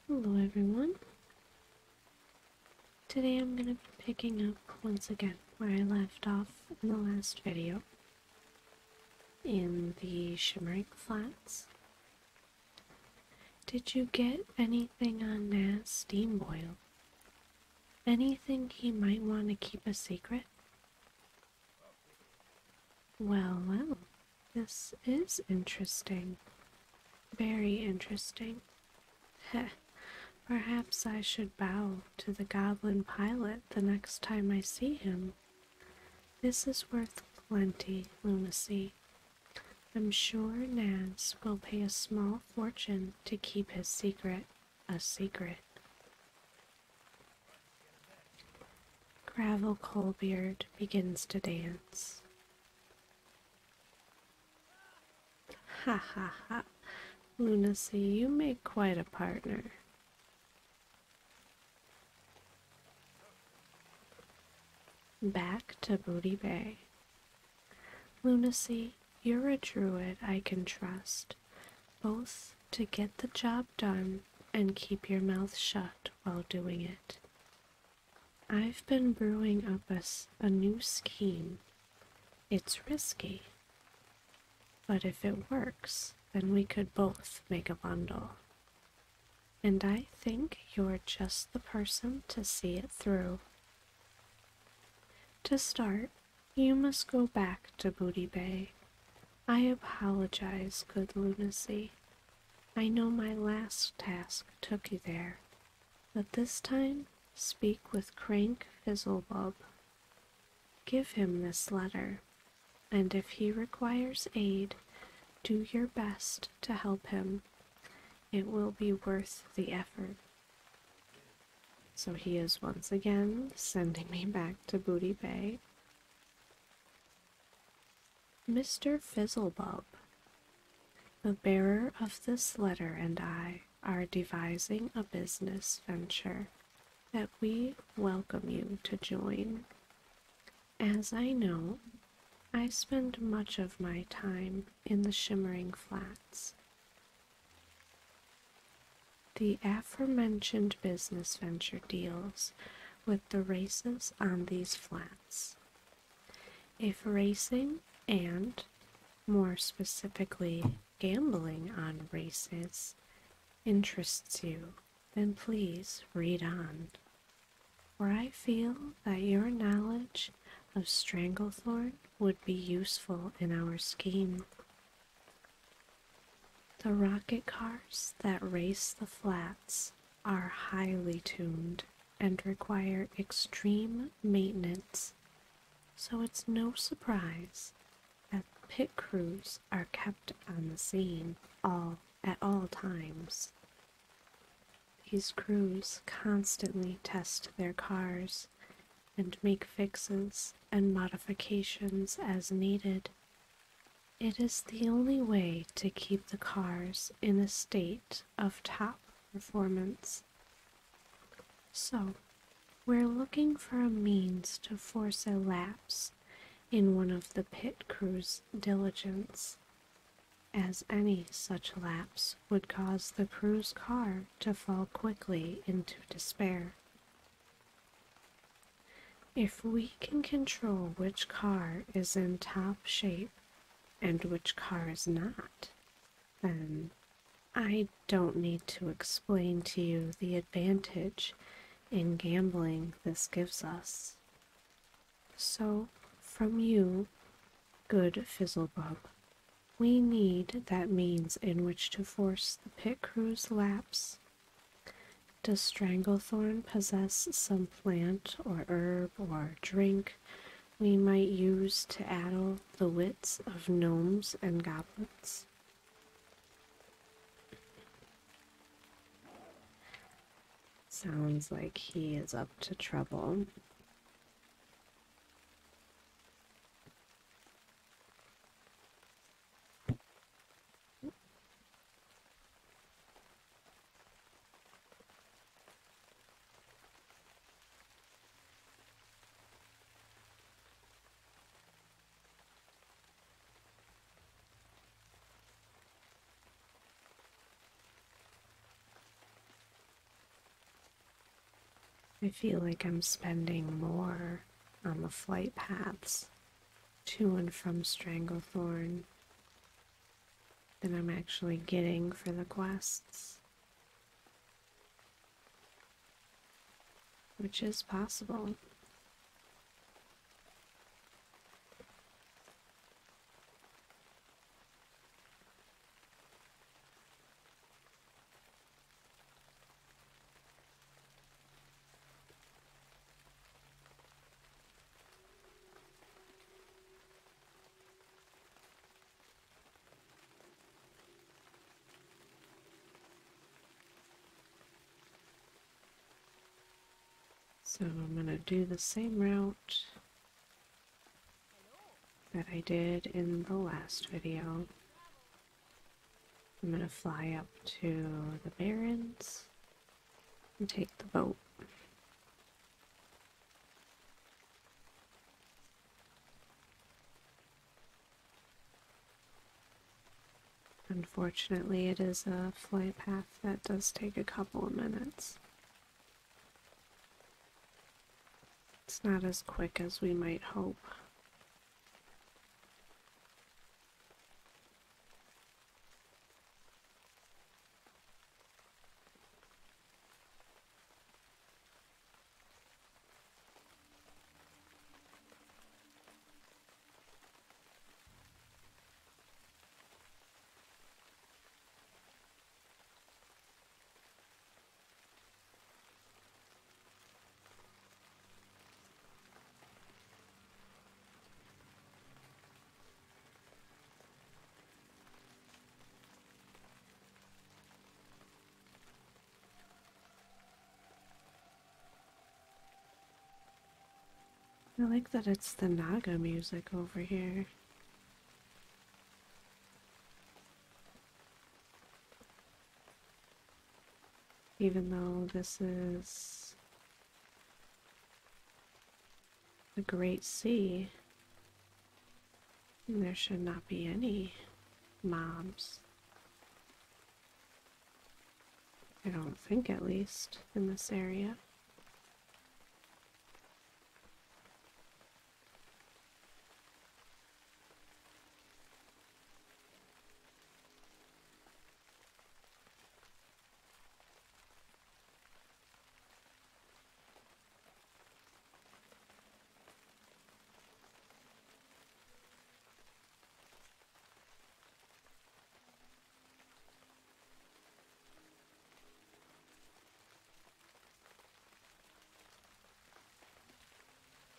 Hello everyone. Today I'm going to be picking up once again where I left off in the last video in the Shimmering Flats. Did you get anything on Naz Steam Boil? Anything he might want to keep a secret? Well, this is interesting. Very interesting. Heh. Perhaps I should bow to the goblin pilot the next time I see him. This is worth plenty, lunacy. I'm sure Naz will pay a small fortune to keep his secret a secret. Gravel Coalbeard begins to dance. Ha ha ha. Lunacy, you make quite a partner. Back to Booty Bay. Lunacy, you're a druid I can trust, both to get the job done and keep your mouth shut while doing it. I've been brewing up a new scheme. It's risky, but if it works, then we could both make a bundle. And I think you're just the person to see it through. To start, you must go back to Booty Bay. I apologize, good lunacy. I know my last task took you there, but this time speak with Crank Fizzlebub. Give him this letter, and if he requires aid, do your best to help him. It will be worth the effort. So he is once again sending me back to Booty Bay. Mr. Fizzlebub, the bearer of this letter and I are devising a business venture that we welcome you to join. As I know, I spend much of my time in the Shimmering Flats. The aforementioned business venture deals with the races on these flats. If racing and, more specifically, gambling on races interests you, then please read on, for I feel that your knowledge of Stranglethorn would be useful in our scheme. The rocket cars that race the flats are highly tuned and require extreme maintenance, so it's no surprise that pit crews are kept on the scene at all times. These crews constantly test their cars and make fixes and modifications as needed. It is the only way to keep the cars in a state of top performance. So, we're looking for a means to force a lapse in one of the pit crew's diligence, as any such lapse would cause the crew's car to fall quickly into despair. If we can control which car is in top shape and which car is not, then I don't need to explain to you the advantage in gambling this gives us. So, from you, good Fizzlebub, we need that means in which to force the pit crew's lapse. Does Stranglethorn possess some plant or herb or drink we might use to addle the wits of gnomes and goblins? Sounds like he is up to trouble. I feel like I'm spending more on the flight paths to and from Stranglethorn than I'm actually getting for the quests, which is possible. So I'm going to do the same route that I did in the last video. I'm going to fly up to the Barrens and take the boat. Unfortunately, it is a flight path that does take a couple of minutes. It's not as quick as we might hope. I like that it's the Naga music over here. Even though this is the Great Sea, there should not be any mobs. I don't think, at least, in this area.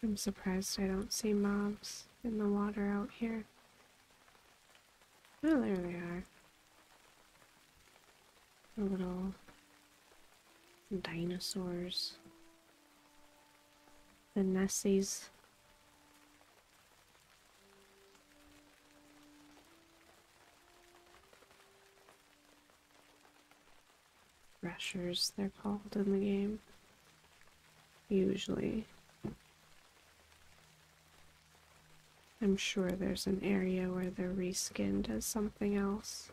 I'm surprised I don't see mobs in the water out here. Oh, there they are. The little dinosaurs. The Nessies. Rushers, they're called in the game. Usually. I'm sure there's an area where they're reskinned as something else.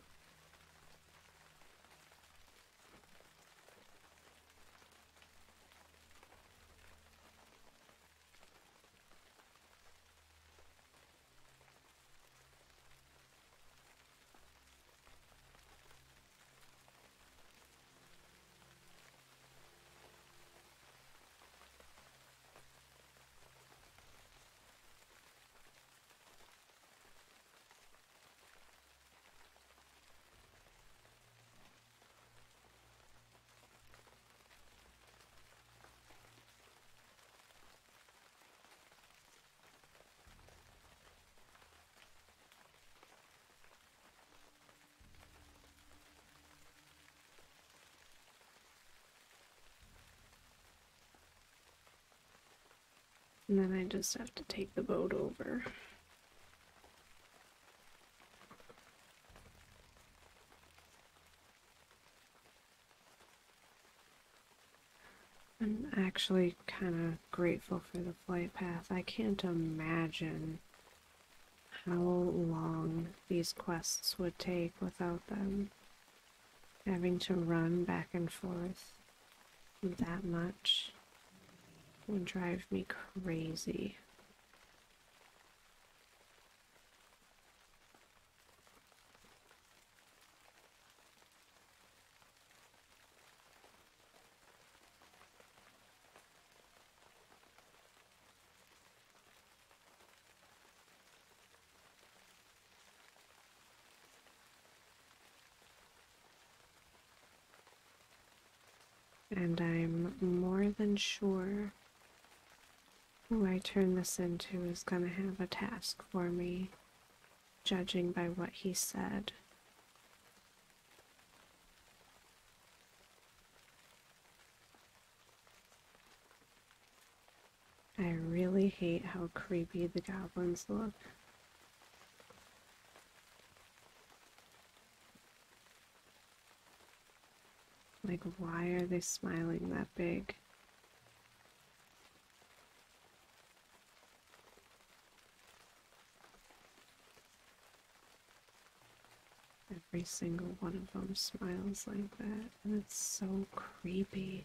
And then I just have to take the boat over. I'm actually kind of grateful for the flight path. I can't imagine how long these quests would take without them. Having to run back and forth that much. would drive me crazy. And I'm more than sure who I turn this into is gonna have a task for me, judging by what he said. I really hate how creepy the goblins look. Like, why are they smiling that big? Every single one of them smiles like that, and it's so creepy.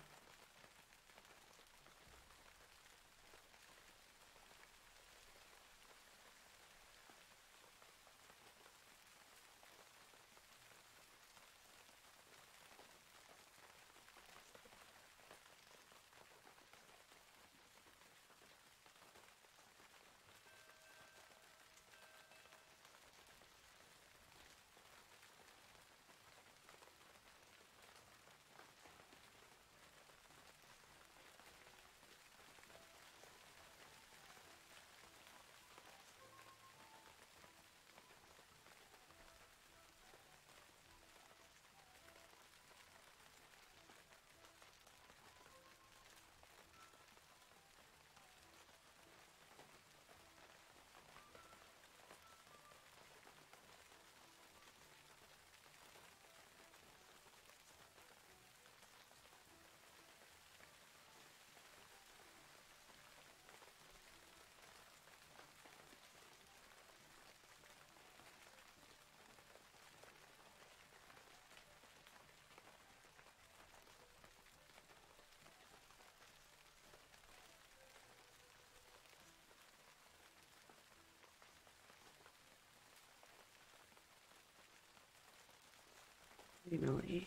Finally.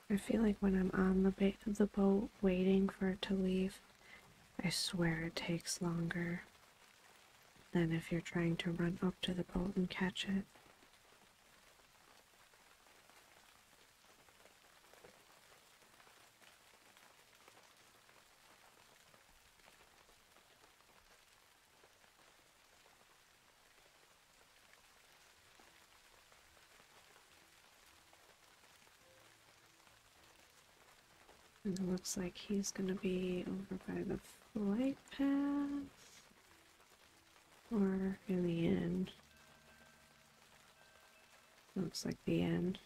I feel like when I'm on the boat waiting for it to leave, I swear it takes longer than if you're trying to run up to the boat and catch it. And it looks like he's gonna be over by the flight path or in the end. Looks like the end.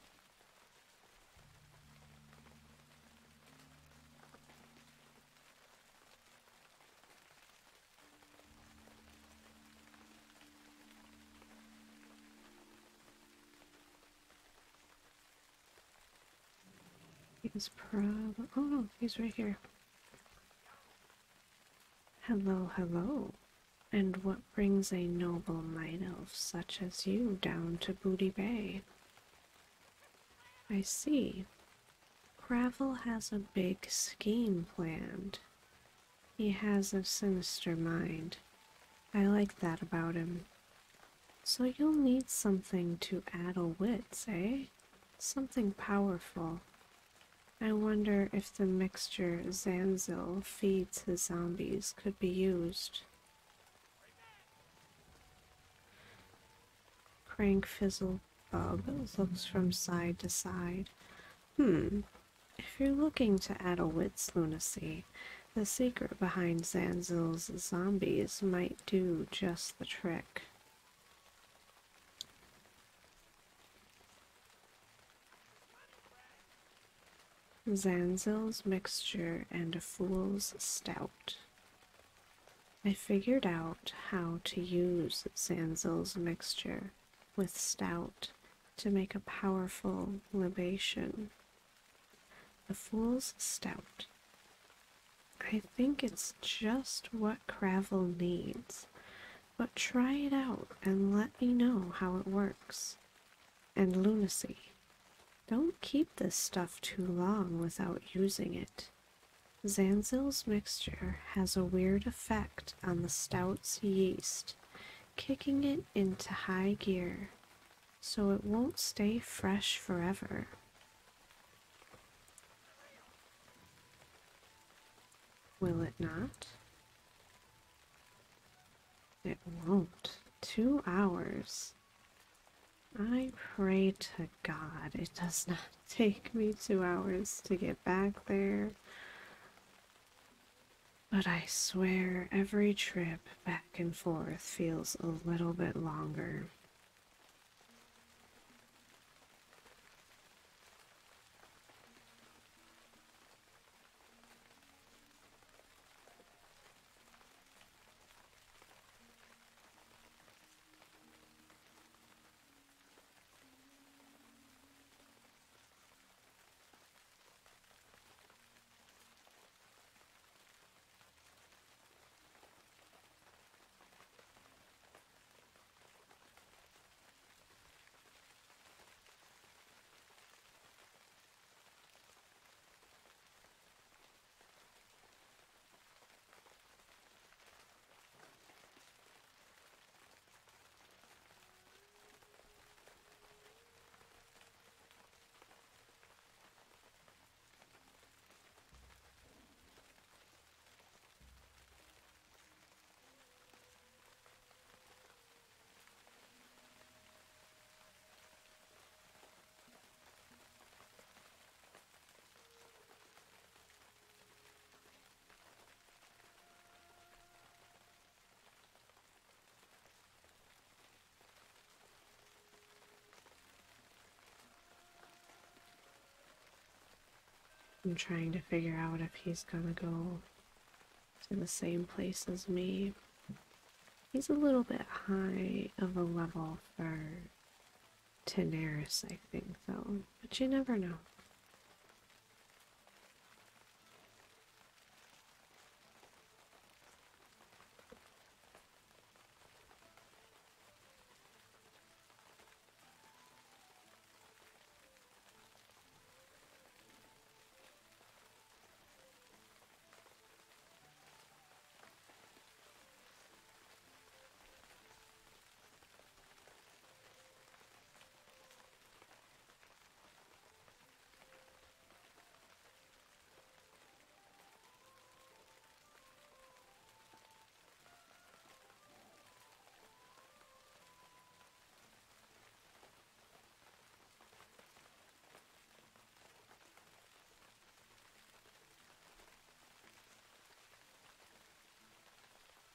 He's probably. Oh no, he's right here. Hello, hello. And what brings a noble night elf such as you down to Booty Bay? I see. Gravel has a big scheme planned. He has a sinister mind. I like that about him. So you'll need something to addle wits, eh? Something powerful. I wonder if the mixture Zanzil feeds his zombies could be used. Crank Fizzle Bub looks from side to side. If you're looking to addle wits lunacy, the secret behind Zanzil's zombies might do just the trick. Zanzil's mixture and a fool's stout. I figured out how to use Zanzil's mixture with stout to make a powerful libation. The Fool's Stout. I think it's just what Cravel needs, but try it out and let me know how it works. And lunacy. Don't keep this stuff too long without using it. Zanzil's mixture has a weird effect on the stout's yeast, kicking it into high gear, so it won't stay fresh forever. Will it not? It won't. 2 hours. I pray to God it does not take me 2 hours to get back there. But I swear every trip back and forth feels a little bit longer. I'm trying to figure out if he's gonna go to the same place as me. He's a little bit high of a level for Tenaris, I think, though. But you never know.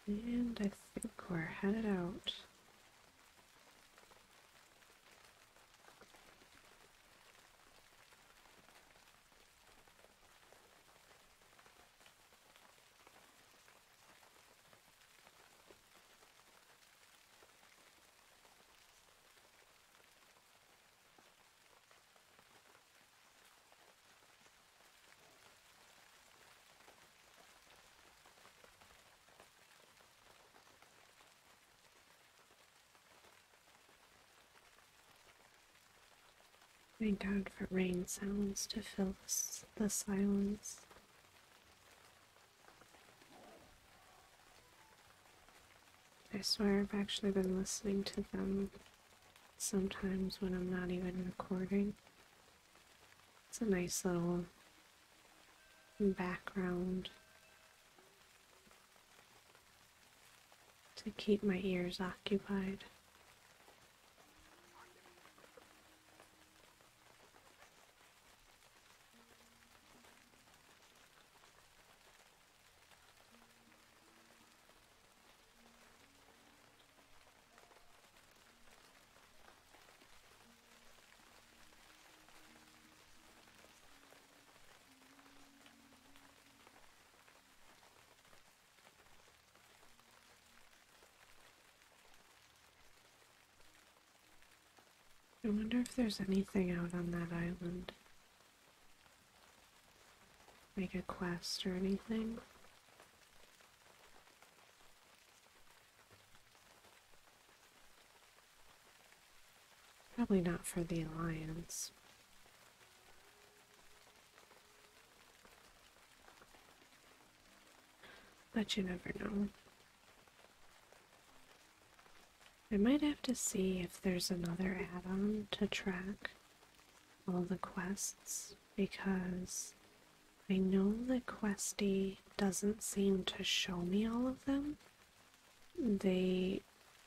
And I think we're headed out. Thank God for rain sounds to fill the silence. I swear I've actually been listening to them sometimes when I'm not even recording. It's a nice little background to keep my ears occupied. I wonder if there's anything out on that island. like a quest or anything. Probably not for the Alliance. But you never know. I might have to see if there's another add-on to track all the quests, because I know that Questy doesn't seem to show me all of them.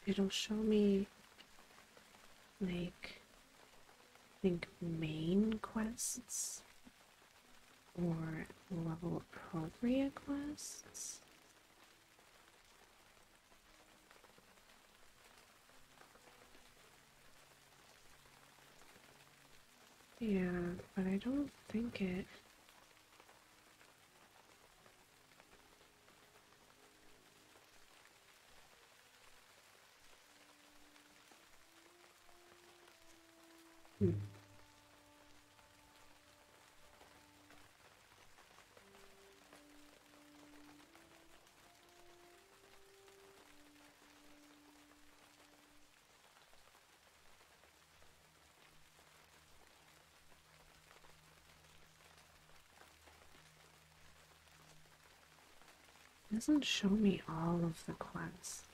It'll show me, like, I think main quests or level appropriate quests. Yeah, but I don't think it... Hmm. It doesn't show me all of the quests.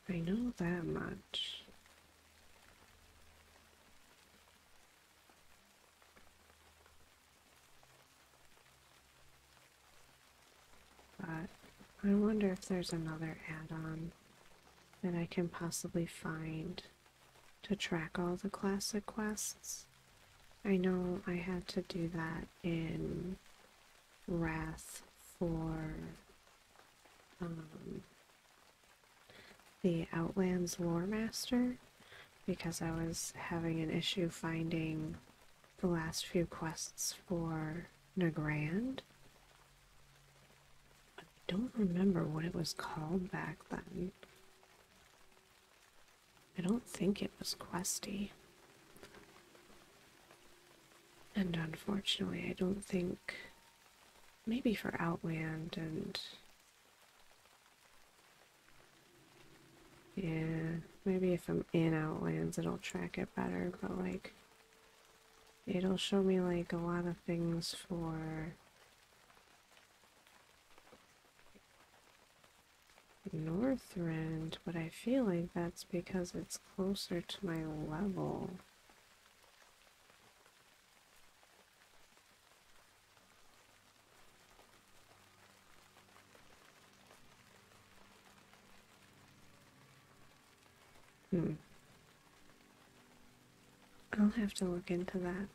I know that much. But I wonder if there's another add-on that I can possibly find to track all the classic quests. I know I had to do that in Wrath for the Outlands Lore Master, because I was having an issue finding the last few quests for Nagrand. I don't remember what it was called back then. I don't think it was Questy. And unfortunately, I don't think... Maybe for Outland and... Yeah, maybe if I'm in Outlands it'll track it better, but like... It'll show me like a lot of things for... Northrend, but I feel like that's because it's closer to my level. I'll have to look into that.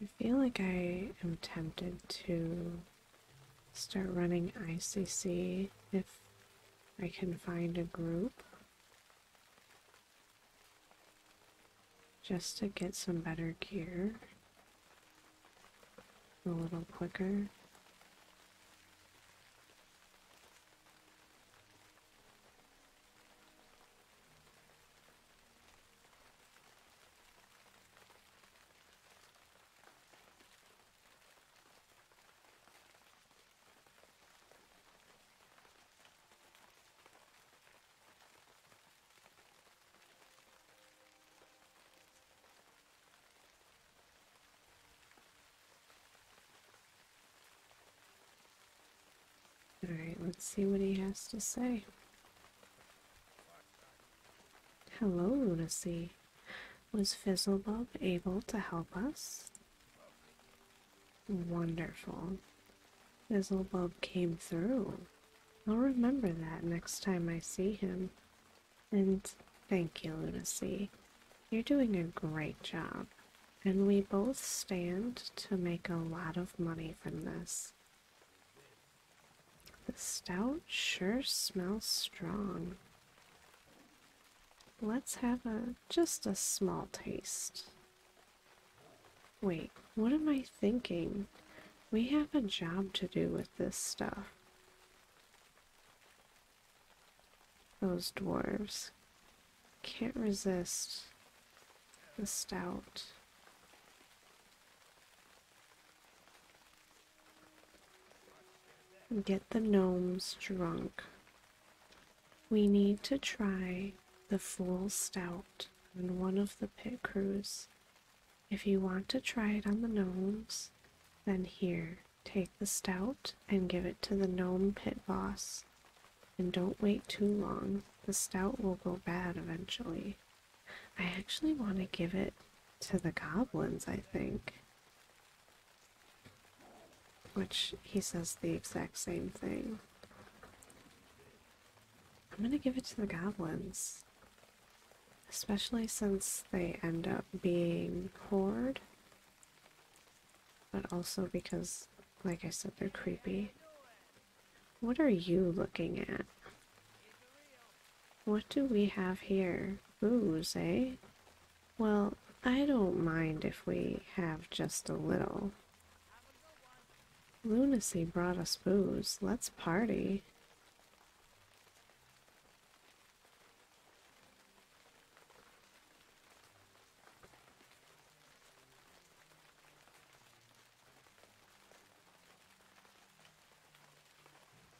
I feel like I am tempted to start running ICC if I can find a group, just to get some better gear a little quicker. Alright, let's see what he has to say. Hello, Lunacy. Was Fizzlebub able to help us? Wonderful. Fizzlebub came through. I'll remember that next time I see him. And thank you, Lunacy. You're doing a great job. And we both stand to make a lot of money from this. The stout sure smells strong. Let's have just a small taste. Wait, what am I thinking? We have a job to do with this stuff. Those dwarves can't resist the stout. Get the gnomes drunk. We need to try the full stout on one of the pit crews. If you want to try it on the gnomes, then here, take the stout and give it to the gnome pit boss. And don't wait too long, the stout will go bad eventually. I actually want to give it to the goblins, I think. Which he says the exact same thing. I'm gonna give it to the goblins. Especially since they end up being horde. But also because, like I said, they're creepy. What are you looking at? What do we have here? Booze, eh? Well, I don't mind if we have just a little. Lunacy brought us booze. Let's party.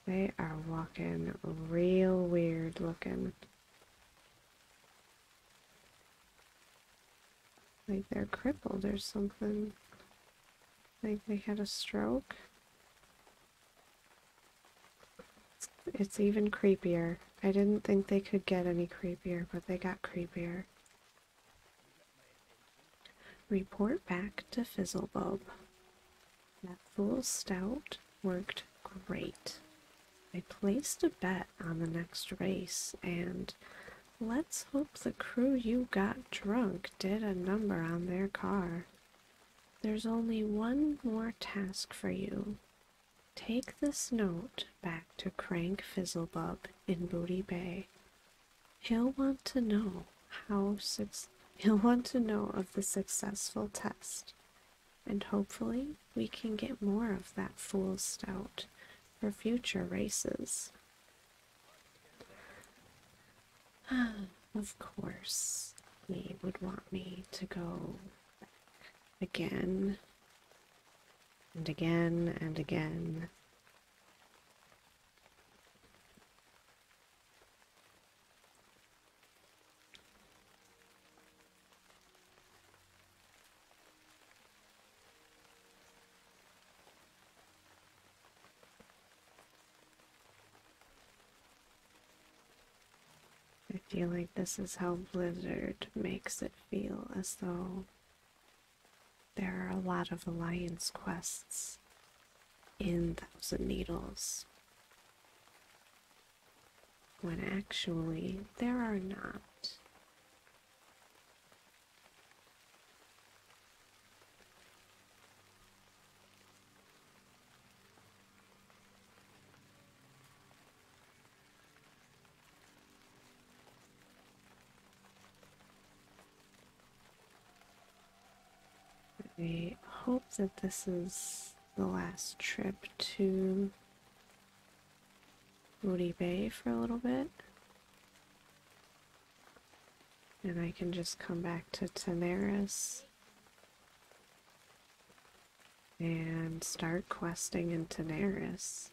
They are walking real weird looking. Like they're crippled or something. Like they had a stroke. It's even creepier. I didn't think they could get any creepier, but they got creepier. Report back to Fizzlebub. That full stout worked great. I placed a bet on the next race, and let's hope the crew you got drunk did a number on their car. There's only one more task for you. Take this note back to Crank Fizzlebub in Booty Bay. He'll want to know of the successful test, and hopefully we can get more of that fool stout for future races. Of course, he would want me to go back again and again and again. I feel like this is how Blizzard makes it feel, as though there are a lot of alliance quests in Thousand Needles, when actually there are not. I hope that this is the last trip to Woody Bay for a little bit. And I can just come back to Tenaris and start questing in Tenaris.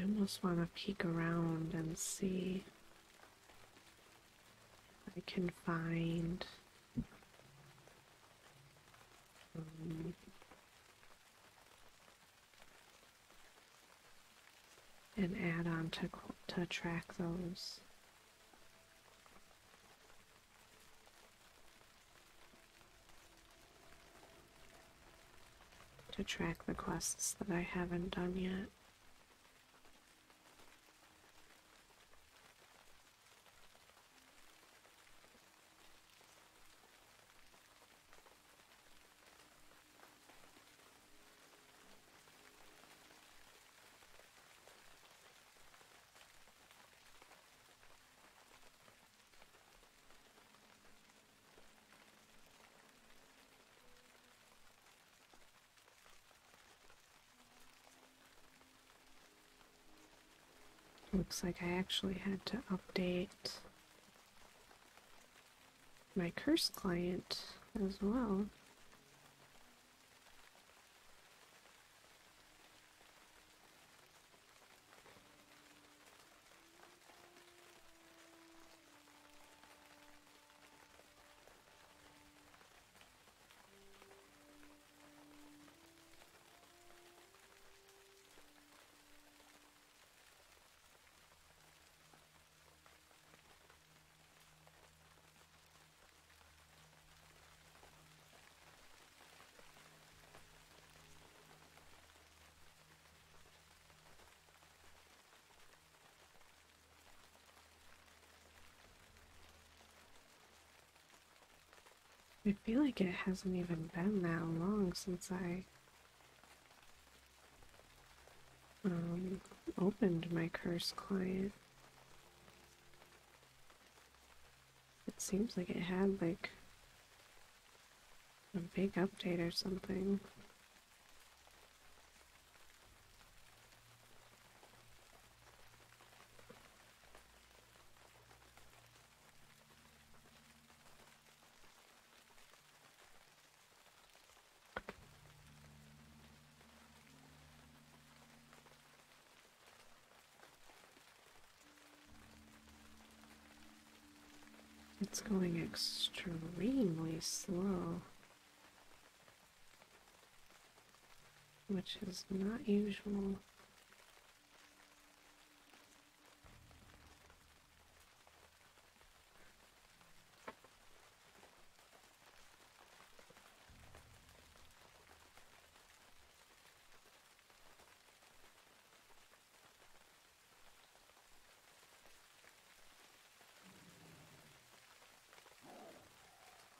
I almost want to peek around and see if I can find an add-on to track those. To track the quests that I haven't done yet. Looks like I actually had to update my curse client as well. I feel like it hasn't even been that long since I opened my curse client. It seems like it had like a big update or something. It's going extremely slow, which is not usual.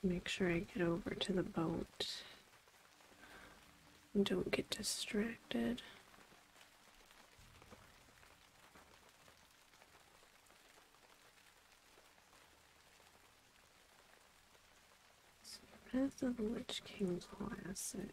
Make sure I get over to the boat and don't get distracted. Path of the Lich King Classic.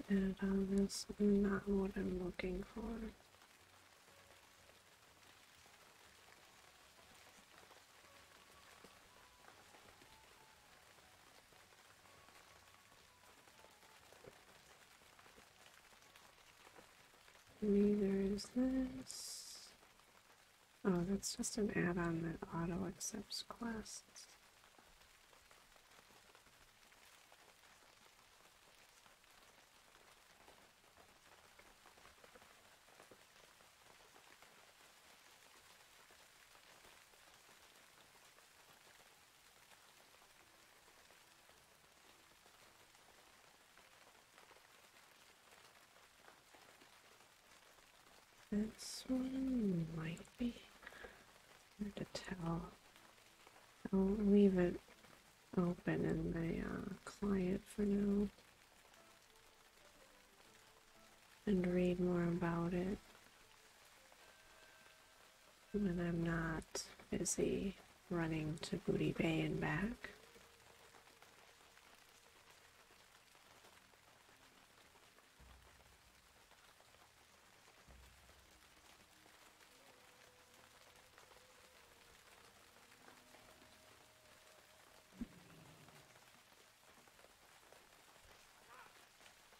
And that's not what I'm looking for. Neither is this. Oh, that's just an add-on that auto accepts quests. This one might be hard to tell. I'll leave it open in the client for now and read more about it when I'm not busy running to Booty Bay and back.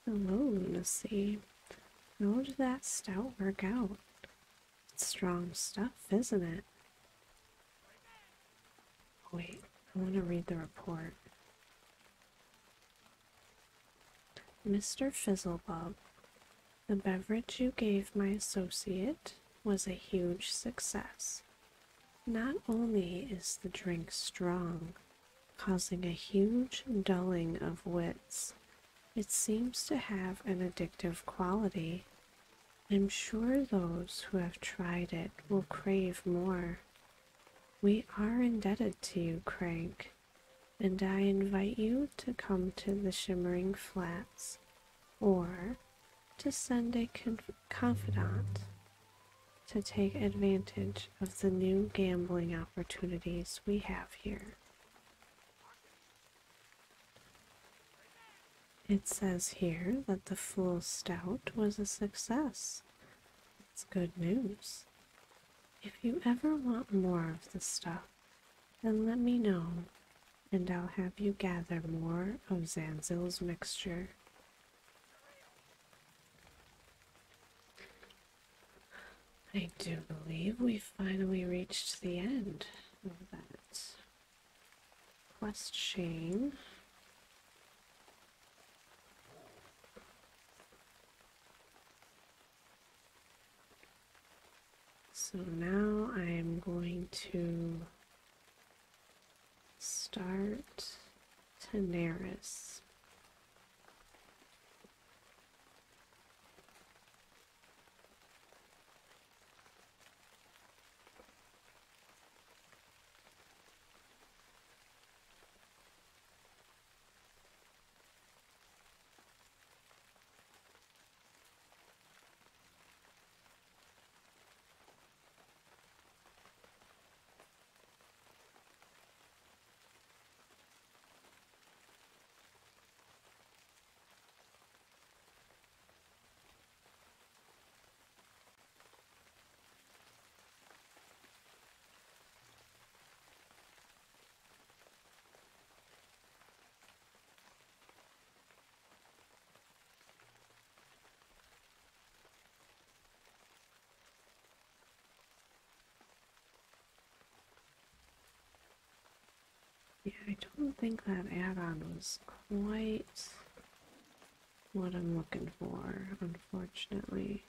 Hello, Lunacy. How did that stout work out? It's strong stuff, isn't it? Wait, I want to read the report. Mr. Fizzlebub, the beverage you gave my associate was a huge success. Not only is the drink strong, causing a huge dulling of wits, it seems to have an addictive quality. I'm sure those who have tried it will crave more. We are indebted to you, Craig, and I invite you to come to the Shimmering Flats, or to send a confidant to take advantage of the new gambling opportunities we have here. It says here that the Fool Stout was a success. It's good news. If you ever want more of the stuff, then let me know, and I'll have you gather more of Zanzil's mixture. I do believe we finally reached the end of that quest chain. So now I'm going to start Tenaris. Yeah, I don't think that add-on was quite what I'm looking for, unfortunately.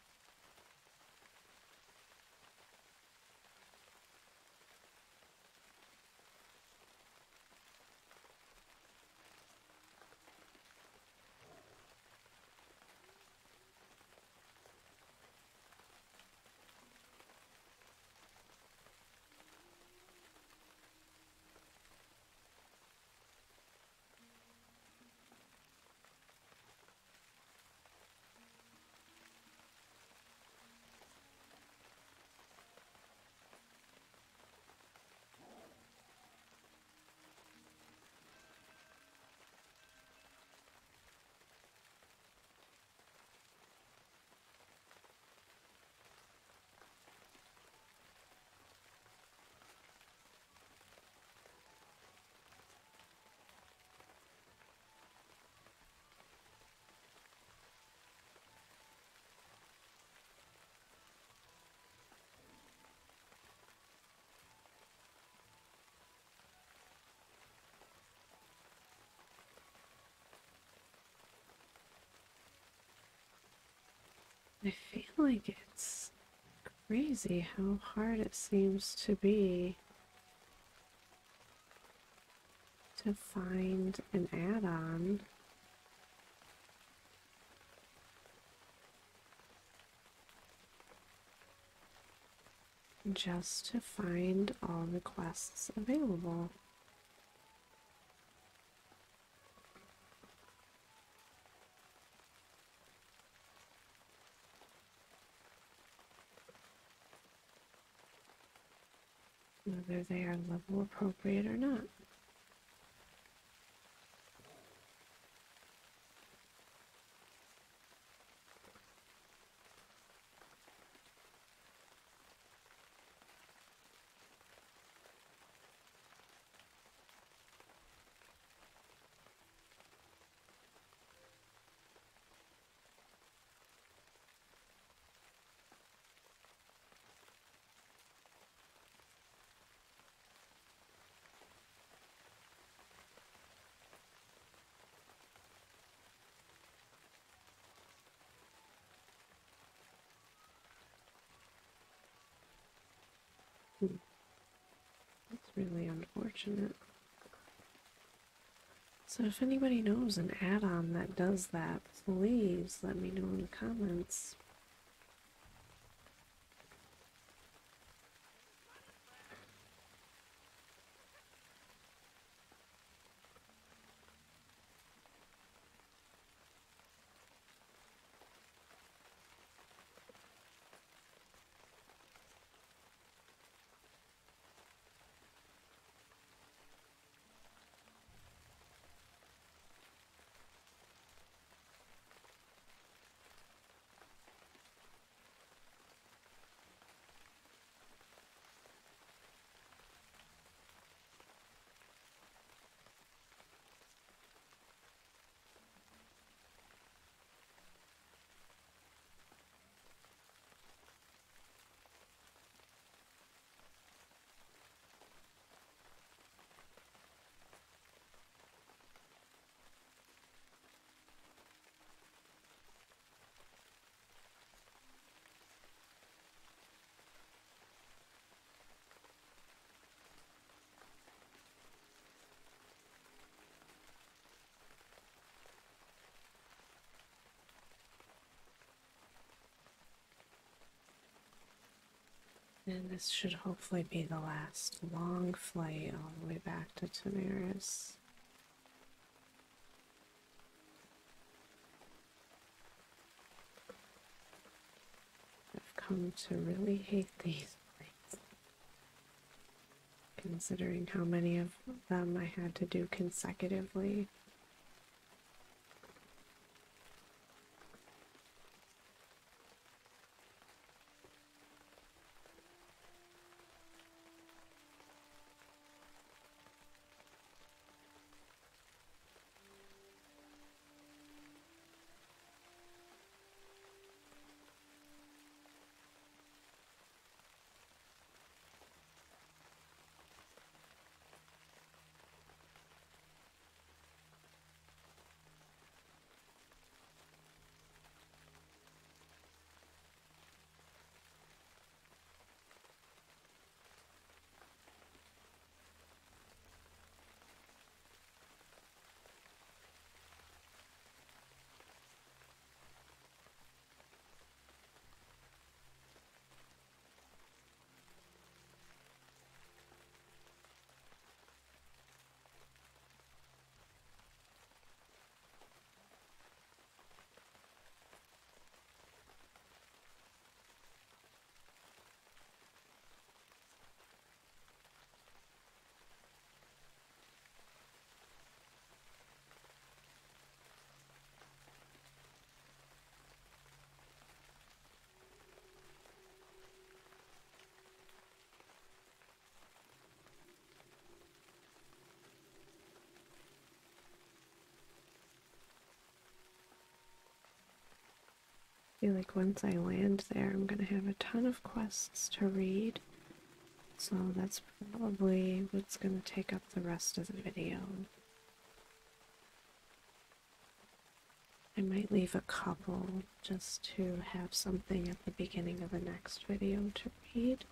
I feel like it's crazy how hard it seems to be to find an add-on. Just to find all the quests available. Whether they are level appropriate or not. That's really unfortunate. So if anybody knows an add-on that does that, please let me know in the comments. And this should hopefully be the last long flight all the way back to Tamaris. I've come to really hate these flights, considering how many of them I had to do consecutively. I feel like once I land there, I'm gonna have a ton of quests to read, so that's probably what's gonna take up the rest of the video. I might leave a couple just to have something at the beginning of the next video to read.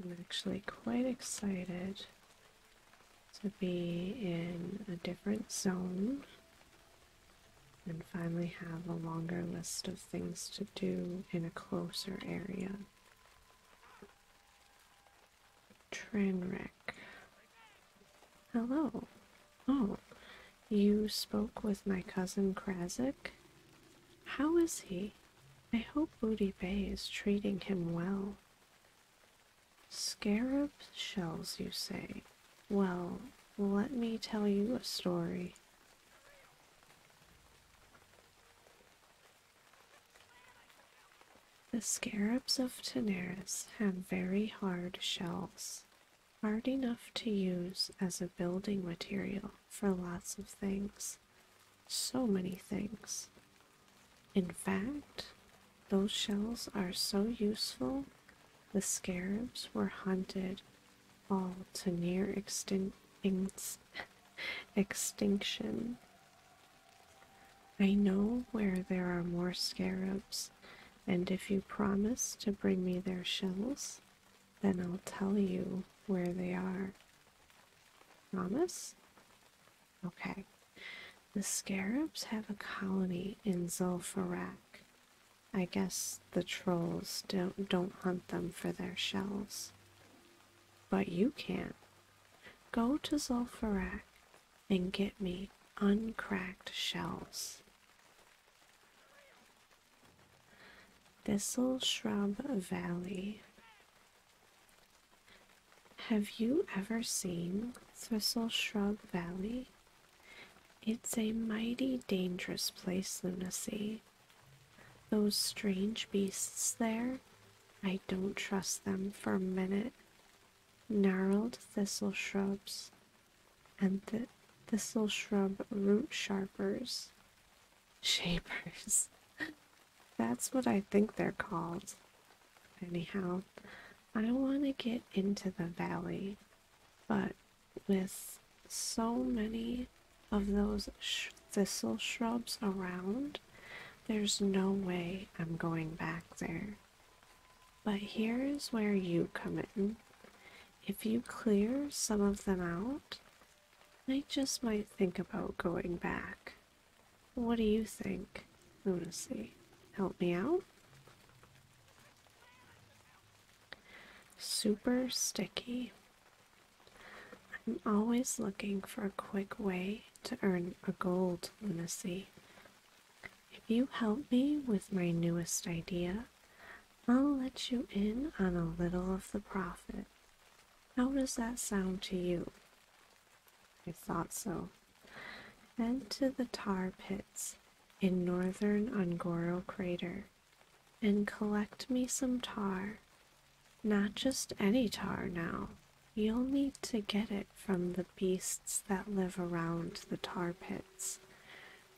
I'm actually quite excited to be in a different zone and finally have a longer list of things to do in a closer area. Tranrick. Hello. Oh, you spoke with my cousin Krazik? How is he? I hope Booty Bay is treating him well. Scarab shells, you say? Well, let me tell you a story. The scarabs of Tenaris have very hard shells, hard enough to use as a building material for lots of things. So many things. In fact, those shells are so useful, the scarabs were hunted all to near extinction. I know where there are more scarabs, and if you promise to bring me their shells, then I'll tell you where they are. Promise? Okay. The scarabs have a colony in Zulfarak. I guess the trolls don't hunt them for their shells. But you can. Go to Zulfarak and get me uncracked shells. Thistle Shrub Valley. Have you ever seen Thistle Shrub Valley? It's a mighty dangerous place, Lunacy. Those strange beasts there, I don't trust them for a minute. Gnarled thistle shrubs and thistle shrub root sharpers. Shapers. That's what I think they're called. Anyhow, I want to get into the valley, but with so many of those thistle shrubs around, there's no way I'm going back there. But here's where you come in. If you clear some of them out, I just might think about going back. What do you think, Lunacy? Help me out? Super sticky. I'm always looking for a quick way to earn a gold, Lunacy. If you help me with my newest idea, I'll let you in on a little of the profit. How does that sound to you? I thought so. Head to the tar pits in northern Ungoro Crater and collect me some tar. Not just any tar now. You'll need to get it from the beasts that live around the tar pits.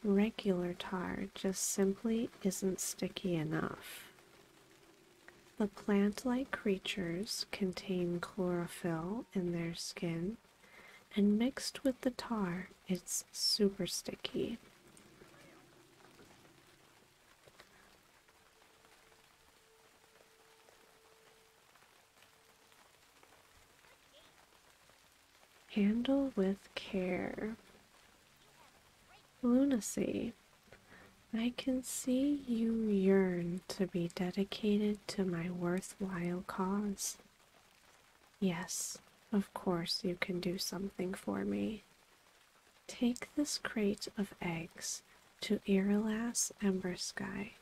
Regular tar just simply isn't sticky enough. The plant-like creatures contain chlorophyll in their skin, and mixed with the tar, it's super sticky. Handle with care. Lunacy. I can see you yearn to be dedicated to my worthwhile cause. Yes, of course you can do something for me. Take this crate of eggs to Irilas Embersky.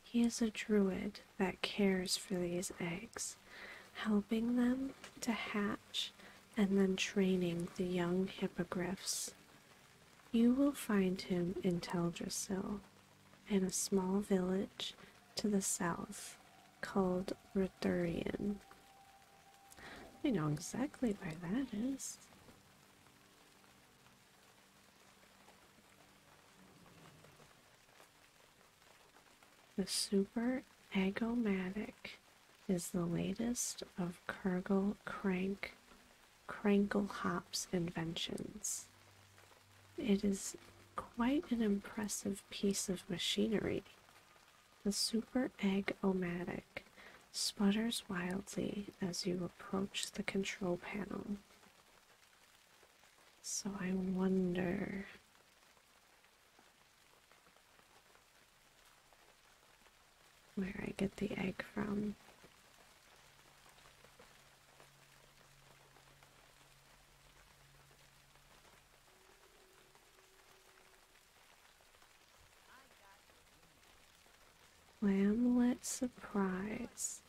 He is a druid that cares for these eggs, helping them to hatch and then training the young hippogriffs. You will find him in Teldrassil, in a small village to the south called Rethurian. I know exactly where that is. The Super Eggomatic is the latest of Crankle-Hop's inventions. It is quite an impressive piece of machinery. The Super Egg-O-Matic sputters wildly as you approach the control panel. So I wonder... where I get the egg from. Clamlet surprise.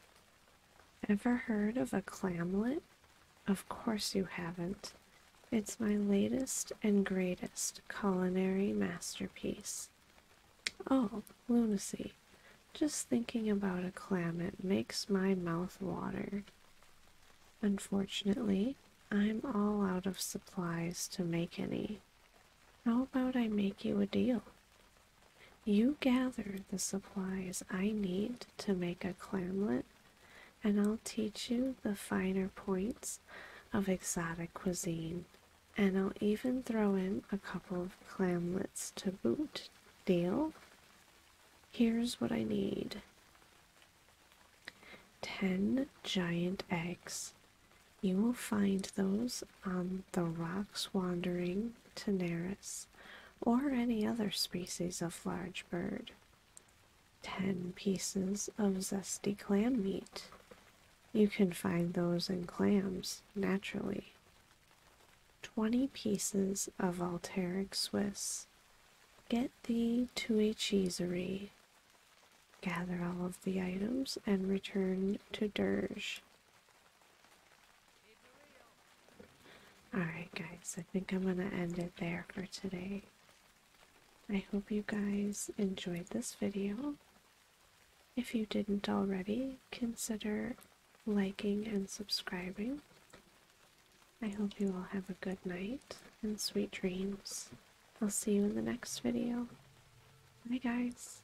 Ever heard of a clamlet? Of course you haven't. It's my latest and greatest culinary masterpiece. Oh, lunacy. Just thinking about a clamlet makes my mouth water. Unfortunately, I'm all out of supplies to make any. How about I make you a deal? You gather the supplies I need to make a clamlet, and I'll teach you the finer points of exotic cuisine, and I'll even throw in a couple of clamlets to boot. Deal? Here's what I need. 10 giant eggs. You will find those on the rocks wandering Daenerys, or any other species of large bird. 10 pieces of zesty clam meat. You can find those in clams, naturally. 20 pieces of Alteric Swiss. Get thee to a cheesery. Gather all of the items and return to Dirge. Alright guys, I think I'm gonna end it there for today. I hope you guys enjoyed this video. If you didn't already, consider liking and subscribing. I hope you all have a good night and sweet dreams. I'll see you in the next video. Bye guys.